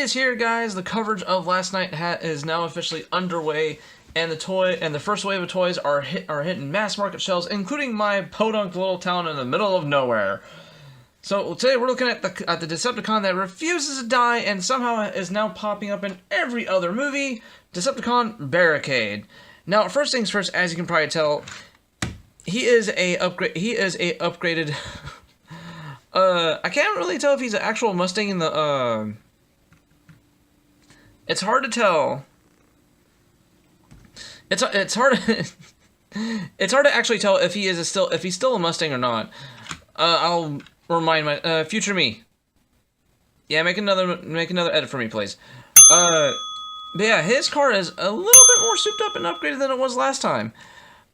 is here, guys. The coverage of last night is now officially underway, and the first wave of toys are hitting mass market shelves, including my podunk little town in the middle of nowhere. So today we're looking at the Decepticon that refuses to die and somehow is now popping up in every other movie, Decepticon Barricade. Now, first things first, as you can probably tell, he is a upgraded. I can't really tell if he's an actual Mustang in the. It's hard to tell. It's hard. It's hard to actually tell if he's still a Mustang or not. I'll remind my future me. Yeah, make another edit for me, please. But yeah, his car is a little bit more souped up and upgraded than it was last time.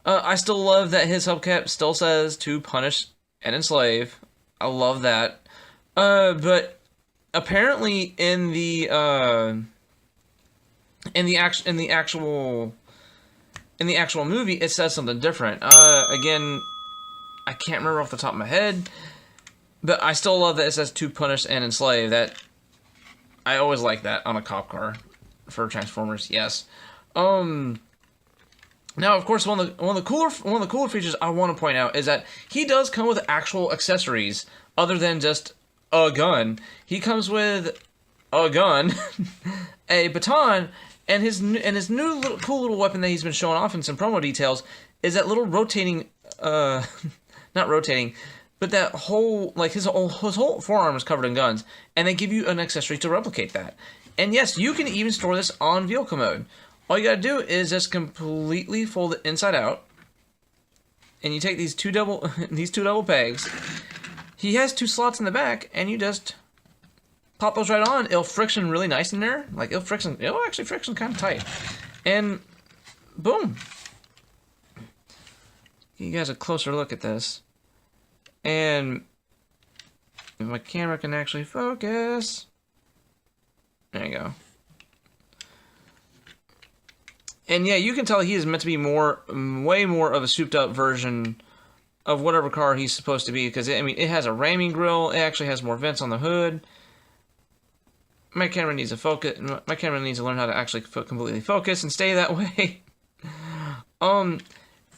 I still love that his hubcap still says to punish and enslave. I love that. But apparently in the actual movie, it says something different. Again, I can't remember off the top of my head, but I still love that it says to punish and enslave. That I always like that on a cop car for Transformers. Yes. Now, of course, one of the cooler features I want to point out is that he does come with actual accessories other than just a gun. He comes with a gun, a baton, and his new cool little weapon that he's been showing off in some promo details is that little rotating, not rotating, but that whole, like his whole forearm is covered in guns, and they give you an accessory to replicate that. And yes, you can even store this on vehicle mode. All you gotta do is just completely fold it inside out, and you take these two double pegs. He has two slots in the back, and you just pop those right on. It'll friction really nice in there. Like it'll actually friction kind of tight, and boom. You guys a closer look at this, and if my camera can actually focus, there you go. And yeah, you can tell he is meant to be way more of a souped-up version of whatever car he's supposed to be, because, I mean, it has a ramming grille, it actually has more vents on the hood. My camera needs to focus, my camera needs to learn how to actually completely focus and stay that way.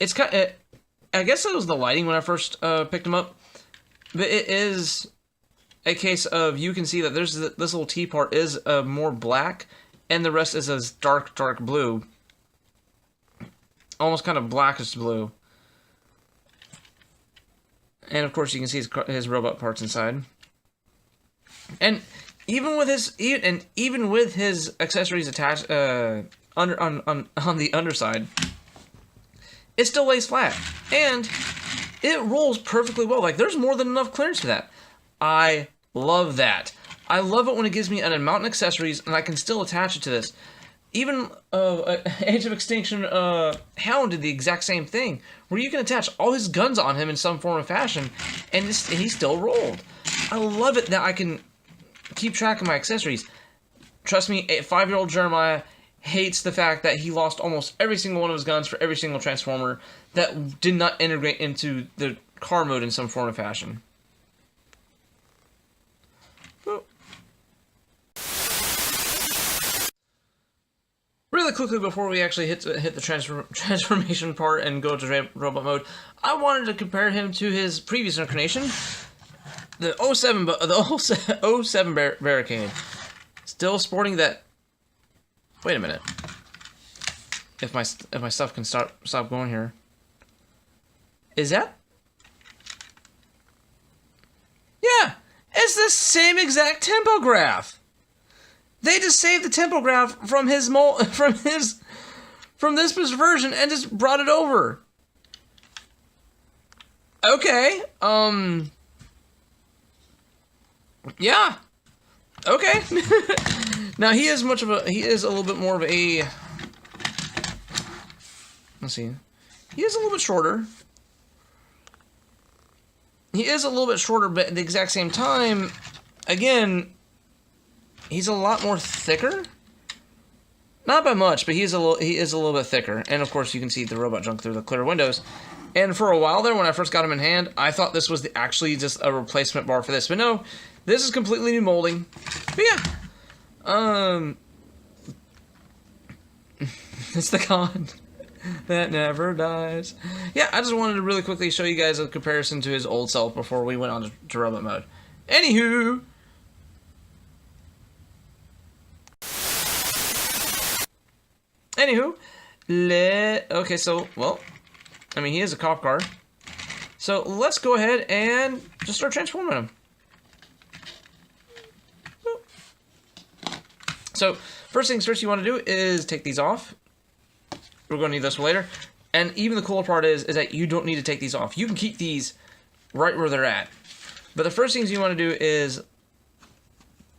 It's kind of, I guess it was the lighting when I first picked him up, but it is a case of, you can see that there's this little T part is more black, and the rest is a dark blue. Almost kind of blackish blue. And of course you can see his robot parts inside. And even with his accessories attached on the underside, it still lays flat. And it rolls perfectly well. Like, there's more than enough clearance for that. I love that. I love it when it gives me an amount of accessories and I can still attach it to this. Even Age of Extinction Hound did the exact same thing, where you can attach all his guns on him in some form or fashion, and he still rolled. I love it that I can keep track of my accessories. Trust me, 5-year-old Jeremiah hates the fact that he lost almost every single one of his guns for every single Transformer that did not integrate into the car mode in some form or fashion. Really quickly before we actually hit the transformation part and go to robot mode, I wanted to compare him to his previous incarnation, the 07 Barricade. Still sporting that. Wait a minute. If my stuff can stop going here. Is that? Yeah, it's the same exact tempo graph. They just saved the tempo graph from this version and just brought it over. Okay. Yeah. Okay. Now he is a little bit more of a. Let's see. He is a little bit shorter. But at the exact same time, again, he's a lot more thicker. Not by much, but he is a little bit thicker. And of course, you can see the robot junk through the clear windows. And for a while there, when I first got him in hand, I thought this was actually just a replacement bar for this. But no, this is completely new molding. But yeah, It's the con that never dies. Yeah, I just wanted to really quickly show you guys a comparison to his old self before we went on to robot mode. Anywho. Okay, so, well, I mean, he is a cop car. So let's go ahead and just start transforming him. So, first things first you want to do is take these off. We're going to need this for later. And even the cooler part is that you don't need to take these off. You can keep these right where they're at. But the first things you want to do is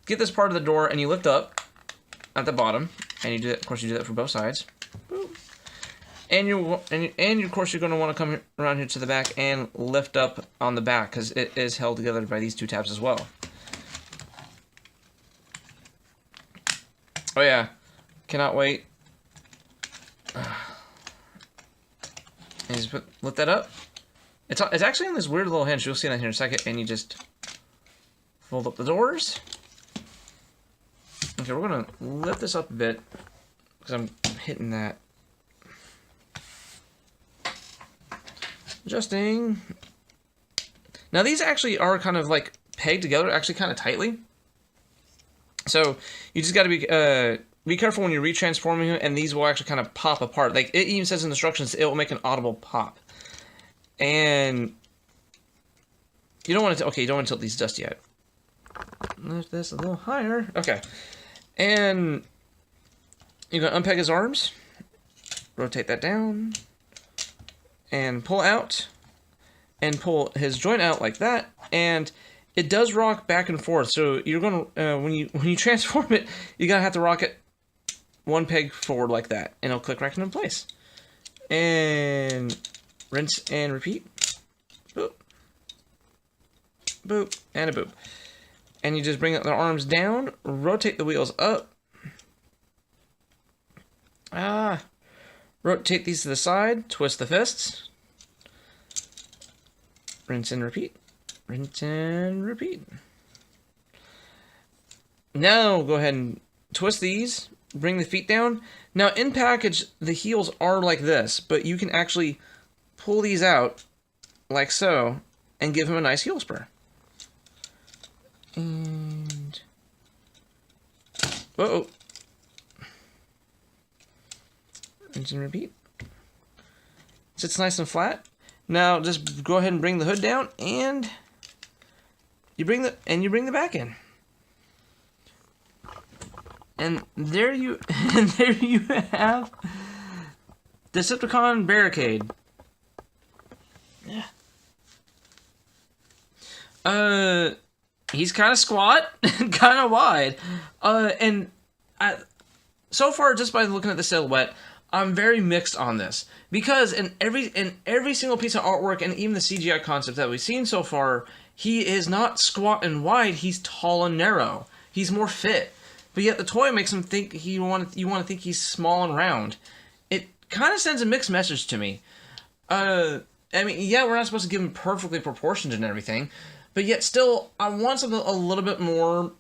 get this part of the door and you lift up at the bottom. And you do that, of course, you do that for both sides. Boop. And of course, you're going to want to come around here to the back and lift up on the back because it is held together by these two tabs as well. Oh yeah, cannot wait. And you just lift that up. It's actually on this weird little hinge. You'll see that here in a second. And you just fold up the doors. Okay, we're gonna lift this up a bit because I'm hitting that. Adjusting. Now these actually are kind of like pegged together, actually kind of tightly. So you just got to be careful when you're retransforming him, and these will actually kind of pop apart. Like it even says in the instructions, it will make an audible pop. And you don't want to. Okay, you don't want to tilt these dust yet. Lift this a little higher. Okay, and you're gonna unpeg his arms, rotate that down, and pull out, and pull his joint out like that, and it does rock back and forth. So you're gonna when you transform it, you're gonna have to rock it one peg forward like that, and it'll click right into place. And rinse and repeat. Boop, boop, and a boop. And you just bring the arms down, rotate the wheels up. Rotate these to the side, twist the fists. Rinse and repeat. Rinse and repeat. Now go ahead and twist these, bring the feet down. Now in package, the heels are like this, but you can actually pull these out like so and give him a nice heel spur. And whoa. Rinse and repeat. Sits nice and flat. Now just go ahead and bring the hood down, and you bring the back in. And there you have Decepticon Barricade. Yeah. He's kind of squat and kind of wide. So far, just by looking at the silhouette, I'm very mixed on this, because in every single piece of artwork and even the CGI concept that we've seen so far, he is not squat and wide. He's tall and narrow. He's more fit, but yet the toy makes him think you want to think he's small and round. It kind of sends a mixed message to me. I mean, yeah, we're not supposed to give him perfectly proportioned and everything, but yet still, I want something a little bit more,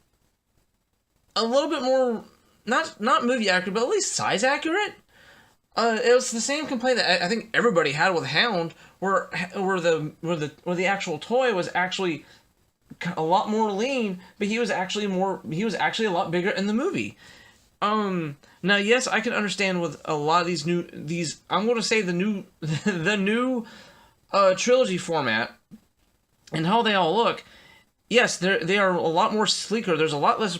not movie accurate, but at least size accurate. It was the same complaint that I think everybody had with Hound, where the actual toy was actually a lot more lean, but he was actually a lot bigger in the movie. Now yes, I can understand with a lot of these I'm going to say the new trilogy format and how they all look. Yes, they are a lot more sleeker. There's a lot less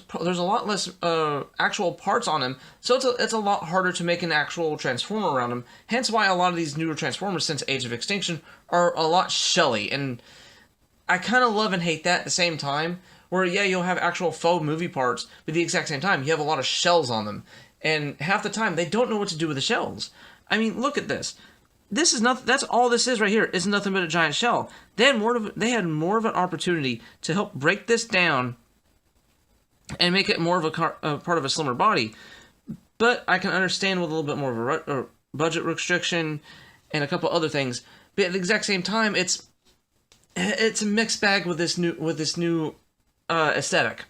actual parts on him, so it's a lot harder to make an actual transformer around him. Hence why a lot of these newer Transformers since Age of Extinction are a lot shelly, and I kind of love and hate that at the same time. Where yeah, you'll have actual faux movie parts, but at the exact same time, you have a lot of shells on them, and half the time they don't know what to do with the shells. I mean, look at this. This is nothing. That's all this is right here. Is nothing but a giant shell. They had more of an opportunity to help break this down and make it more of a part of a slimmer body. But I can understand with a little bit more of a budget restriction and a couple other things. But at the exact same time, it's a mixed bag with this new aesthetic.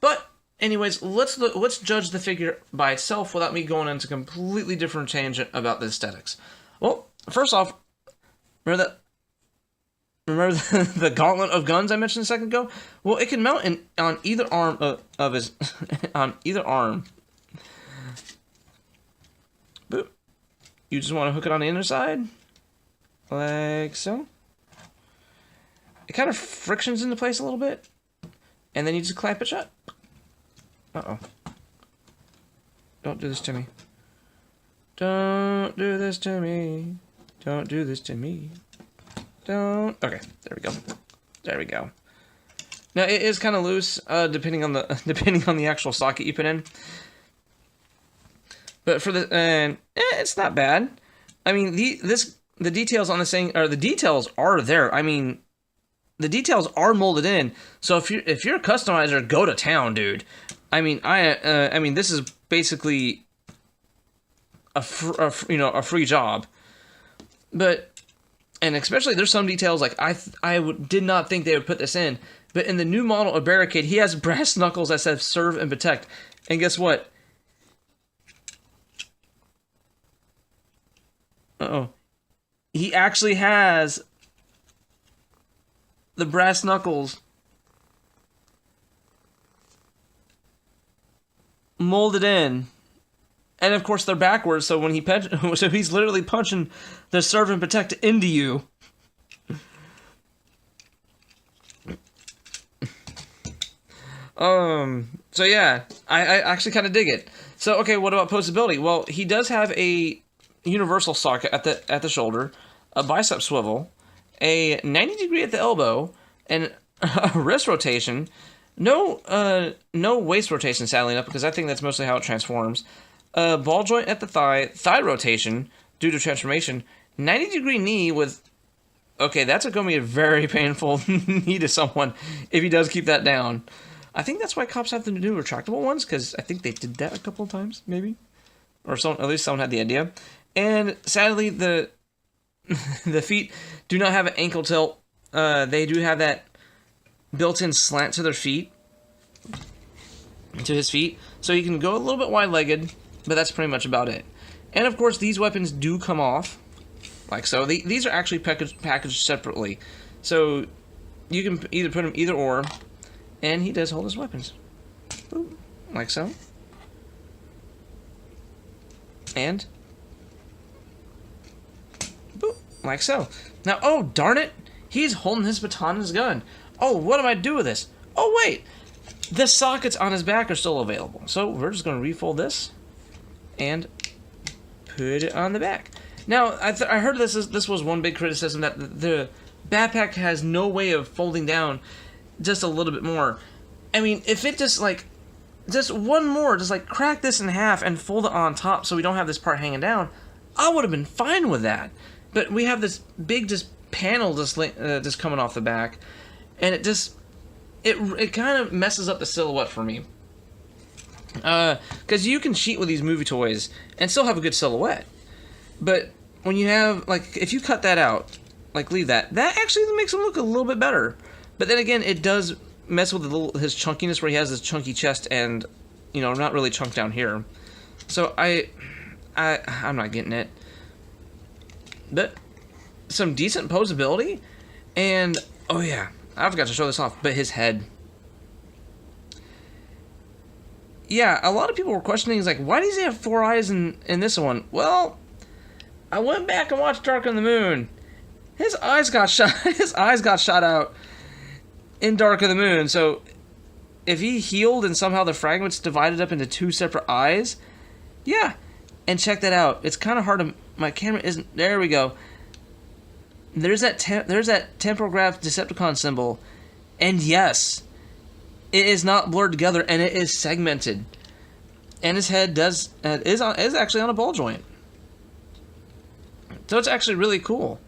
But anyways, let's judge the figure by itself without me going into a completely different tangent about the aesthetics. Well, first off, remember the gauntlet of guns I mentioned a second ago? Well, it can mount on either arm of his on either arm. Boop. You just want to hook it on the inner side, like so. It kind of frictions into place a little bit, and then you just clamp it shut. Uh-oh. Don't do this to me. Don't do this to me. Don't do this to me. Don't. Okay, there we go. There we go. Now it is kind of loose, depending on the actual socket you put in. But for the it's not bad. I mean, the details on this thing, or the details are there. I mean, the details are molded in. So if you're a customizer, go to town, dude. I mean, I mean, this is basically a free job. But. And especially, there's some details, like, did not think they would put this in. But in the new model of Barricade, he has brass knuckles that says serve and protect. And guess what? Uh-oh. He actually has the brass knuckles molded in. And of course they're backwards, so when so he's literally punching the serve and protect into you. So yeah, I actually kind of dig it. So okay, what about posability? Well, he does have a universal socket at the shoulder, a bicep swivel, a 90-degree at the elbow, and a wrist rotation. No waist rotation, sadly enough, because I think that's mostly how it transforms. Ball joint at the thigh rotation due to transformation, 90-degree knee with, okay, that's going to be a very painful knee to someone if he does keep that down. I think that's why cops have the new retractable ones, because I think they did that a couple of times, maybe, or at least someone had the idea. And sadly, the feet do not have an ankle tilt. They do have that built-in slant to their feet, to his feet, so you can go a little bit wide-legged. But that's pretty much about it. And of course, these weapons do come off, like so. These are actually packaged separately. So you can either put them either or, and he does hold his weapons. Boop, like so. And boop, like so. Now, oh, darn it, he's holding his baton and his gun. Oh, what do I do with this? Oh, wait, the sockets on his back are still available. So we're just going to refold this and put it on the back. Now, I heard this was one big criticism, that the backpack has no way of folding down just a little bit more. I mean, if it just one more, just like crack this in half and fold it on top so we don't have this part hanging down, I would have been fine with that. But we have this big panel just coming off the back, and it kind of messes up the silhouette for me. Because you can cheat with these movie toys and still have a good silhouette. But when you have, like, if you cut that out, like, leave that actually makes him look a little bit better. But then again, it does mess with his chunkiness, where he has this chunky chest and, not really chunk down here. So I'm not getting it. But some decent posability, and, oh yeah, I forgot to show this off, but his head. Yeah, a lot of people were questioning, like, why does he have 4 eyes in this one? Well, I went back and watched Dark of the Moon. His eyes got shot out in Dark of the Moon. So if he healed and somehow the fragments divided up into 2 separate eyes, yeah. And check that out. It's kind of hard to, my camera isn't, there we go. There's that temporograph Decepticon symbol, and yes, it is not blurred together, and it is segmented. And his head is actually on a ball joint. So it's actually really cool.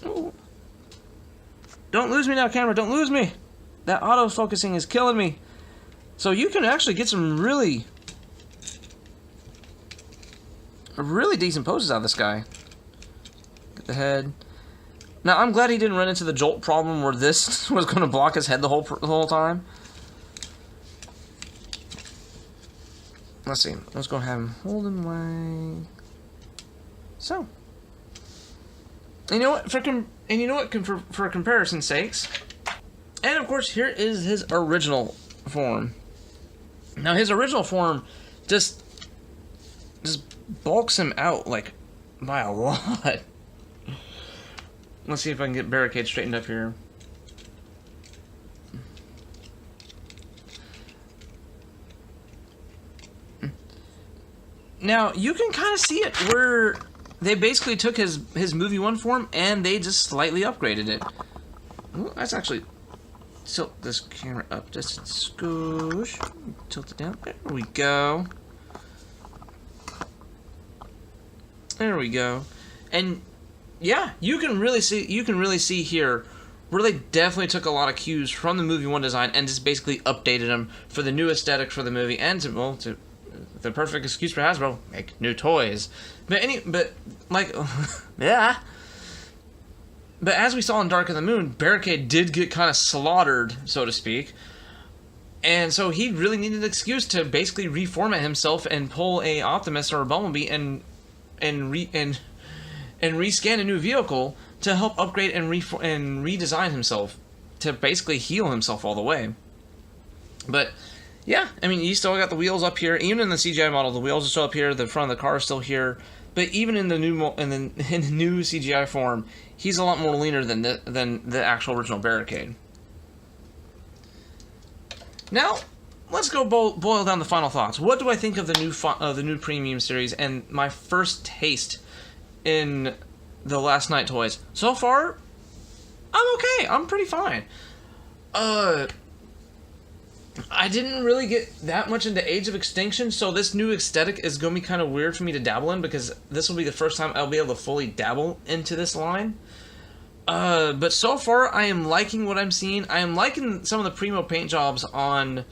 Ooh. Don't lose me now, camera. Don't lose me. That auto-focusing is killing me. So you can actually get some really decent poses out of this guy. Get the head. Now, I'm glad he didn't run into the jolt problem where this was going to block his head the whole time. let's see. Let's go have him hold him like so. And you know what? For comparison's sakes, and of course, here is his original form. Now, his original form just bulks him out like by a lot. Let's see if I can get Barricade straightened up here. Now, you can kind of see it where they basically took his movie 1 form and they just slightly upgraded it. Ooh, that's actually... Tilt this camera up just a scoosh. Tilt it down. There we go. There we go. And yeah, you can really see here where they definitely took a lot of cues from the movie 1 design and just basically updated them for the new aesthetic for the movie and to the perfect excuse for Hasbro, make new toys. But yeah. But as we saw in Dark of the Moon, Barricade did get kind of slaughtered, so to speak. And so he really needed an excuse to basically reformat himself and pull a Optimus or a Bumblebee and rescan a new vehicle to help upgrade and redesign himself to basically heal himself all the way. But yeah, I mean, you still got the wheels up here. Even in the CGI model, the wheels are still up here. The front of the car is still here. But even in the new CGI form, he's a lot more leaner than the actual original Barricade. Now, let's go boil down the final thoughts. What do I think of the new premium series and my first taste in the Last Night toys? So far, I'm okay. I'm pretty fine. I didn't really get that much into Age of Extinction, so this new aesthetic is going to be kind of weird for me to dabble in, because this will be the first time I'll be able to fully dabble into this line. But so far, I am liking what I'm seeing. I am liking some of the primo paint jobs on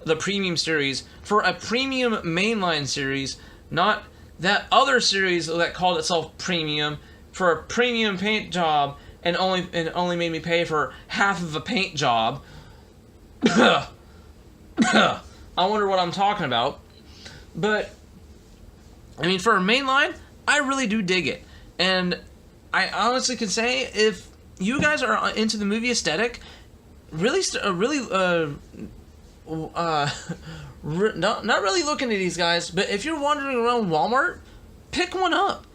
the premium series for a premium mainline series, not that other series that called itself premium for a premium paint job and only made me pay for half of a paint job. I wonder what I'm talking about. But I mean, for a mainline, I really do dig it. And I honestly can say, if you guys are into the movie aesthetic, not really looking at these guys, but if you're wandering around Walmart, pick one up.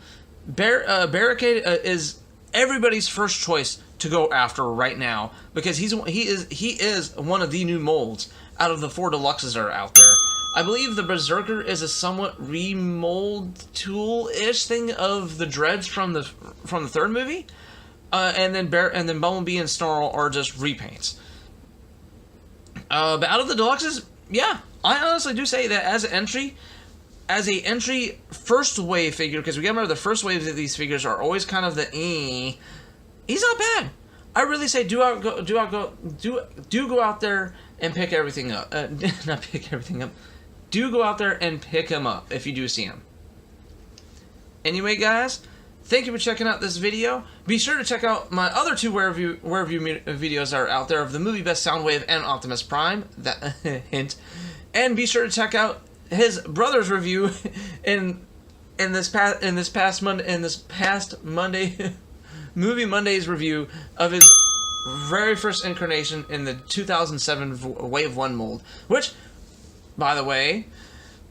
Barricade is everybody's first choice to go after right now, because he is one of the new molds out of the 4 deluxes that are out there. I believe the Berserker is a somewhat remold tool-ish thing of the Dreads from the 3rd movie, and then Bumblebee and Snarl are just repaints. But out of the deluxes, yeah, I honestly do say that as a entry first wave figure, because we remember the first waves of these figures are always kind of the he's not bad. I really say do go out there and pick everything up. Not pick everything up. Do go out there and pick him up if you do see him. Anyway, guys, thank you for checking out this video. Be sure to check out my other 2 Wereview videos that are out there of the movie Best Soundwave and Optimus Prime. That hint. And be sure to check out his brother's review in this past Monday Movie Monday's review of his very first incarnation in the 2007 Wave 1 mold, which, by the way,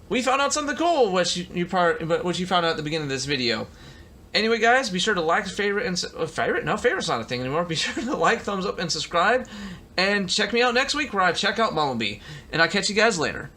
we found out something cool, which you found out at the beginning of this video. Anyway, guys, be sure to like, favorite's not a thing anymore. Be sure to like, thumbs up, and subscribe, and check me out next week where I check out Bumblebee. And I'll catch you guys later.